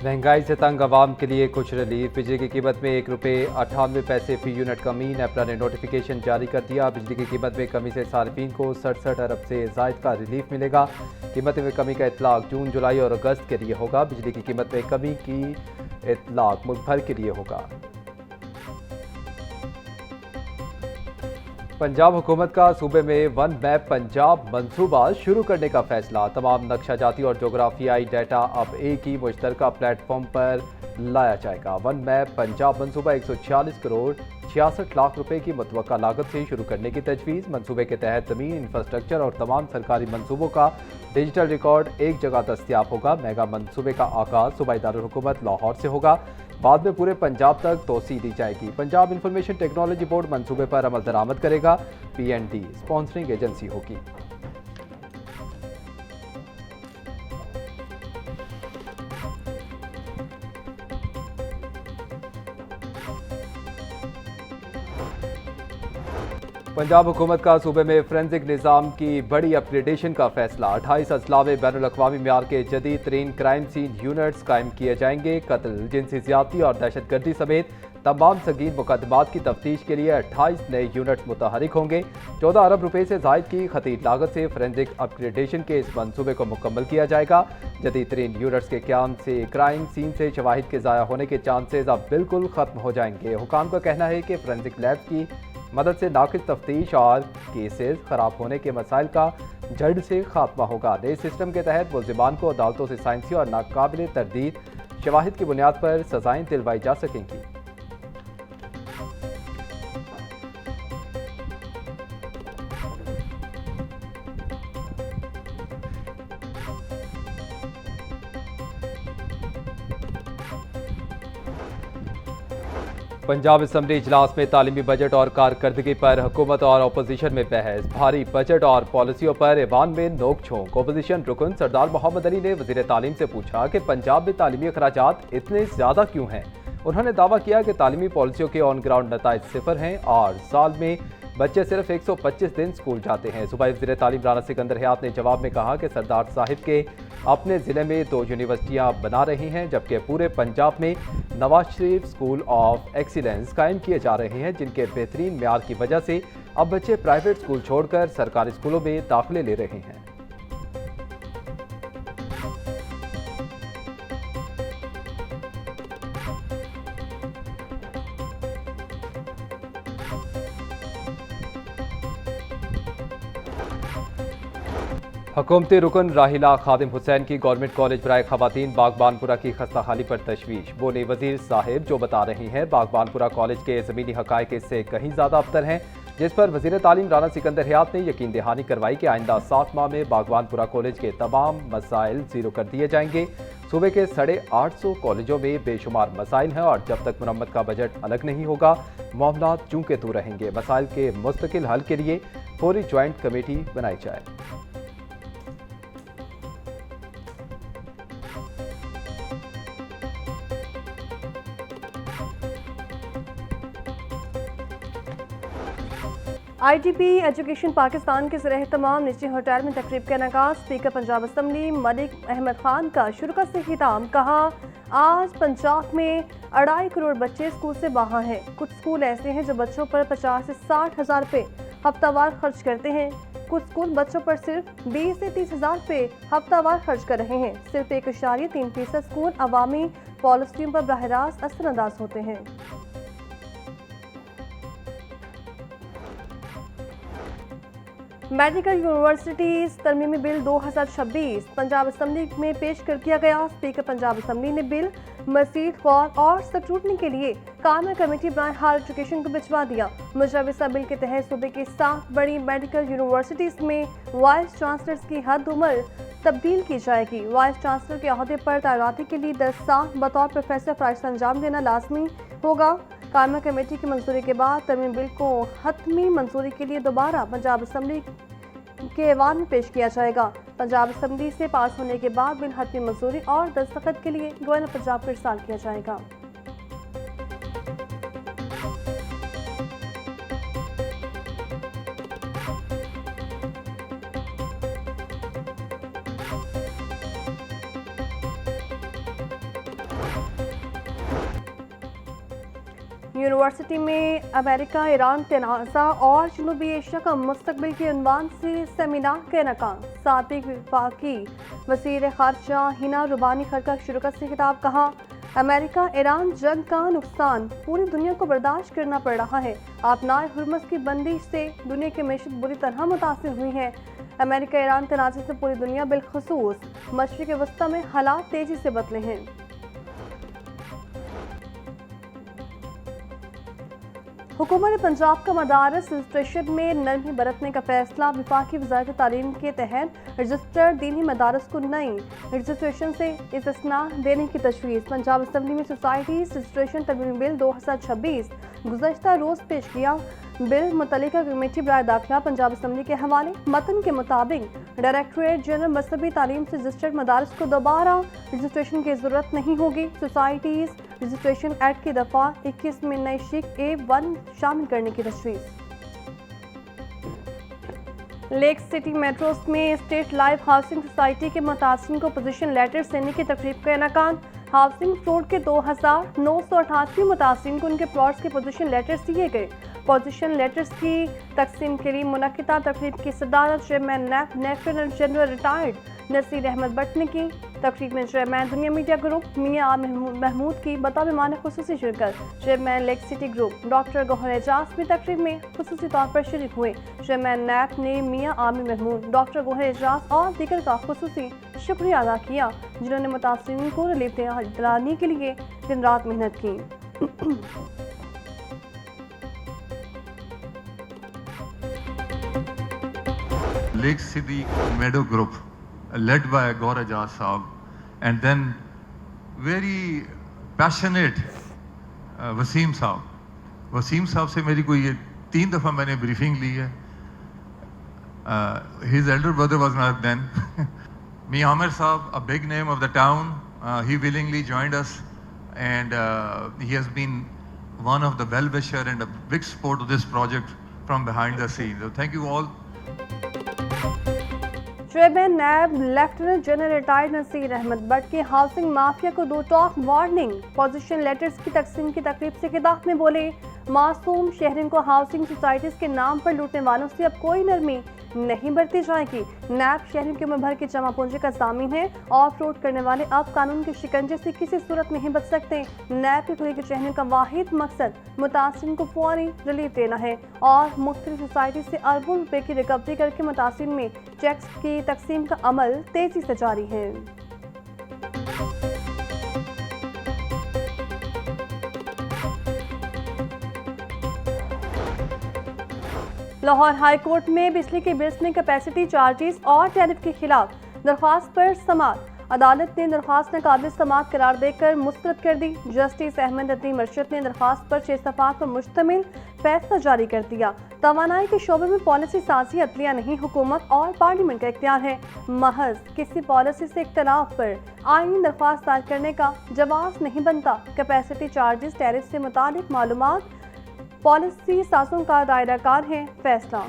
महंगाई से तंग आवाम के लिए कुछ रिलीफ। बिजली की कीमत में ₹1.98 फी यूनिट कमी। नेपरा ने नोटिफिकेशन जारी कर दिया। बिजली की कीमत में कमी से सार्फिन को 67 अरब से जायद का रिलीफ मिलेगा। कीमत में कमी का इतलाक जून, जुलाई और अगस्त के लिए होगा। बिजली की कीमत में कमी की इतलाक मुल्क भर के लिए होगा। पंजाब हुकूमत का सूबे में वन मैप पंजाब मंसूबा शुरू करने का फैसला। तमाम नक्शा जाती और जोग्राफियाई डाटा अब एक ही मुश्तरका प्लेटफॉर्म पर लाया जाएगा। वन मैप पंजाब मंसूबा 146 करोड़ 66 लाख रुपए की मुतवक्का लागत से शुरू करने की तजवीज़। मंसूबे के तहत ज़मीन, इंफ्रास्ट्रक्चर और तमाम सरकारी मंसूबों का डिजिटल रिकॉर्ड एक जगह दस्तियाब होगा। मेगा मंसूबे का आगाज़ सूबाई दारुल हुकूमत लाहौर से होगा। बाद में पूरे पंजाब तक तोसी दी जाएगी। पंजाब इंफॉर्मेशन टेक्नोलॉजी बोर्ड मंसूबे पर अमल दरामद करेगा। PND स्पॉन्सरिंग एजेंसी होगी। पंजाब हुकूमत का सूबे में फोरेंसिक निज़ाम की बड़ी अपग्रेडेशन का फैसला। 28 अजला में बैनुल-अक़वामी मेयार के जदीद तरीन क्राइम सीन यूनिट्स कायम किए जाएंगे। कत्ल, जिनसी ज़्यादती और दहशतगर्दी समेत तमाम संगीन मुकदमात की तफ्तीश के लिए 28 नए यूनिट्स मुतहरिक होंगे। 14 अरब रुपए से जायद की खतीत लागत से फोरेंसिक अपग्रेडेशन के इस मंसूबे को मुकम्मल किया जाएगा। जदीद तरीन यूनिट्स के क़याम से क्राइम सीन से शवाहिद के ज़ाया होने के चांसेज अब बिल्कुल ख़त्म हो जाएंगे। हुकाम का कहना है कि फोरेंसिक लैब्स की मदद से नाक़िस तफ्तीश और केसेस ख़राब होने के मसाइल का जड़ से खात्मा होगा। नए सिस्टम के तहत मुल्ज़िमान को अदालतों से साइंसी और नाकाबिल तरदीद शवाहिद की बुनियाद पर सज़ाएँ दिलवाई जा सकेंगी। पंजाब असम्बली इजलास में तालीमी बजट और कारकर्दगी पर हुकूमत और अपोजिशन में बहस। भारी बजट और पॉलिसियों पर ऐवान में नोक झोंक। अपोजिशन रुकन सरदार मोहम्मद अली ने वज़ीर तालीम से पूछा कि पंजाब में तालीमी अखराजात इतने ज़्यादा क्यों हैं। उन्होंने दावा किया कि तालीमी पॉलिसियों के ऑन ग्राउंड नताइज सिफर हैं और साल में बच्चे सिर्फ 125 दिन स्कूल जाते हैं। सूबाई वज़ीर तालीम राना सिकंदर हयात ने जवाब में कहा कि सरदार साहिब के अपने ज़िले में 2 यूनिवर्सिटियाँ बना रही हैं, जबकि पूरे पंजाब में Nawaz Sharif school of excellence कायम किए जा रहे हैं, जिनके बेहतरीन म्यार की वजह से अब बच्चे प्राइवेट स्कूल छोड़कर सरकारी स्कूलों में दाखिले ले रहे हैं। हुकूमती रुकन राहिला खादिम हुसैन की गवर्नमेंट कॉलेज बराए खवातीन बागबानपुरा की खस्ताहाली पर तशवीश। बोले वजीर साहिब जो बता रही हैं बागबानपुरा कॉलेज के ज़मीनी हक़ाइक़ इससे कहीं ज़्यादा अबतर हैं, जिस पर वज़ीर तालीम राना सिकंदर हयात ने यकीन दहानी करवाई कि आइंदा 7 माह में बागबानपुरा कॉलेज के तमाम मसाइल ज़ीरो कर दिए जाएंगे। सूबे के 850 कॉलेजों में बेशुमार मसाइल हैं और जब तक मुरम्मत का बजट अलग नहीं होगा मामला चूं के तू रहेंगे। मसाइल के मुस्तकिल हल के लिए फौरी ज्वाइंट कमेटी बनाई जाए। ITP एजुकेशन पाकिस्तान के ज़रिए तमाम निजी होटल में तकरीब का आगाज़। स्पीकर पंजाब असम्बली मलिक अहमद खान का शुरुआत से खिताब। कहा, आज पंजाब में 2.5 करोड़ बच्चे स्कूल से बाहर हैं। कुछ स्कूल ऐसे हैं जो बच्चों पर 50 से 60 हज़ार रुपये हफ्तावार खर्च करते हैं। कुछ स्कूल बच्चों पर सिर्फ 20 से 30 हज़ार रुपये हफ्तावार खर्च कर रहे हैं। सिर्फ 1.3% स्कूल अवामी पॉलिसियों पर बराह रास्त असरअंदाज होते हैं। मेडिकल यूनिवर्सिटीज तरमीमी बिल 2026 पंजाब असम्बली में पेश कर दिया गया। स्पीकर पंजाब असम्बली ने बिल मज़ीद गौर और स्क्रूटनी के लिए कायम कमेटी बनाए हायर एजुकेशन को भिजवा दिया। मुजवजा बिल के तहत सूबे की 7 बड़ी मेडिकल यूनिवर्सिटीज में वाइस चांसलर्स की हद उम्र तब्दील की जाएगी। वाइस चांसलर के अहदे पर तैनाती के लिए 10 साल बतौर प्रोफेसर फ़राइज़ अंजाम देना लाजमी होगा। कायमा कमेटी की मंजूरी के बाद तरमीम बिल को हतमी मंजूरी के लिए दोबारा पंजाब असम्बली के ऐवान में पेश किया जाएगा। पंजाब असम्बली से पास होने के बाद बिल हतमी मंजूरी और दस्तखत के लिए गवर्नर पंजाब को इरसाल किया जाएगा। यूनिवर्सिटी में अमेरिका ईरान तनाज़ा और जनूबी एशिया का मुस्तकबिल के उन्वान से सेमिनार का इनेकाम। साबिक वफाकी वज़ीर ख़ारजा हिना रुबानी खरका शिरकत से खिताब। कहा, अमेरिका ईरान जंग का नुकसान पूरी दुनिया को बर्दाश्त करना पड़ रहा है। आपनाए हुर्मुज़ की बंदिश से दुनिया की मैशत बुरी तरह मुतासिर हुई है। अमेरिका ईरान तनाज़े से पूरी दुनिया बिलखुसूस मशरिक़ वस्ता में हालात तेज़ी से बदले हैं। हुकूमत पंजाब का मदारस रजिस्ट्रेशन में नरमी बरतने का फैसला। वफाकी वज़ारत तालीम के तहत रजिस्टर्ड दीनी मदारस को नई रजिस्ट्रेशन से इस्तिस्ना देने की तजवीज़। पंजाब असम्बली में सोसाइटीज़ रजिस्ट्रेशन तरमीमी बिल 2026 गुज़श्ता रोज़ पेश किया। बिल मुतल्लिका कमेटी बराए दाखिला पंजाब असम्बली के हवाले। मतन के मुताबिक डायरेक्टरेट जनरल मजहबी तालीम से रजिस्टर्ड मदारस को दोबारा रजिस्ट्रेशन की ज़रूरत नहीं होगी। सोसाइटीज़ रजिस्ट्रेशन एक्ट की दफ़ा 21 में नई शिक A1 शामिल करने की तजवीज़। लेक सिटी मेट्रोस में स्टेट लाइफ हाउसिंग सोसाइटी के मुतासिन को पोजीशन लेटर्स देने की तकरीब का इनेकाम। हाउसिंग फ्रॉड के 2988 मुतासिन को उनके प्लॉट्स के पोजीशन लेटर्स दिए गए। पोजीशन लेटर्स की तकसीम के लिए मुनक्किदा तकरीब की सदारत chairman NAB national general retired Naseer Ahmad Butt ने की। तकरीब में चेयरमैन दुनिया मीडिया ग्रुप मियां महमूद की बतौर मेहमान खुसूसी शिरकत। Chairman Lake City Group doctor Gauhar Ejaz भी तकरीब में खुसूसी तौर पर शरीक हुए। चेयरमैन नैब ने मियां आमिर महमूद, डॉक्टर गौहर एजाज और दीगर का खुसूसी शुक्रिया अदा किया, जिन्होंने मुतासिरीन को रिलीफ दिलाने के लिए दिन रात मेहनत की। Lake City Meadow Group, led by Gaur Ajaz Saab, and then very passionate Wasim साहब। वसीम साहब से मेरी कोई ये 3 दफ़ा मैंने ब्रीफिंग ली है। His elder brother was not then. Mia Amir Saab, a big name of the town, he willingly joined us, and he has been one of the well-wisher and a big support of this project from behind the scenes. So thank you all. Chairman NAB lieutenant general retired Naseer Ahmad Bhatt की housing mafia को 2 talk warning position letters की तकसीम की तकरीब से खिताब में बोले, मासूम शहरियों को हाउसिंग सोसाइटीज के नाम पर लूटने वालों से अब कोई नरमी नहीं बरती जाएगी। नैब शहरियों की उम्र भर की जमा पूंजी का ज़ामिन है। ऑफ रोड करने वाले अब कानून के शिकंजे से किसी सूरत नहीं बच सकते। नैब की खुली के शहरियों का वाहिद मकसद मुतासिरीन को फौरी रिलीफ देना है और मुख्तलिफ सोसाइटी से अरबों रुपए की रिकवरी करके मुतासिरीन में चेक्स की तकसीम का अमल तेजी से जारी है। लाहौर हाई कोर्ट में बिजली के बिल्स में कैपेसिटी चार्जेस और टैरिफ के खिलाफ दरख्वास्त पर समाअत। अदालत ने दरख्वास्त नाकाबिल समाअत करार देकर मुस्तरद कर दी। जस्टिस अहमद अदीम अरशद ने दरख्वास्त पर 6 सफ़हात पर मुश्तमिल फैसला जारी कर दिया। तवानाई के शोबे में पॉलिसी साजी अदलिया नहीं, हुकूमत और पार्लियामेंट का इख्तियार है। महज किसी पॉलिसी से इख्तलाफ पर आईनी दरख्वास्त दायर करने का जवाब नहीं बनता। कैपेसिटी चार्जेस टैरिफ से मुतालिक मालूमात पॉलिसी साजों का दायरा कार है। फैसला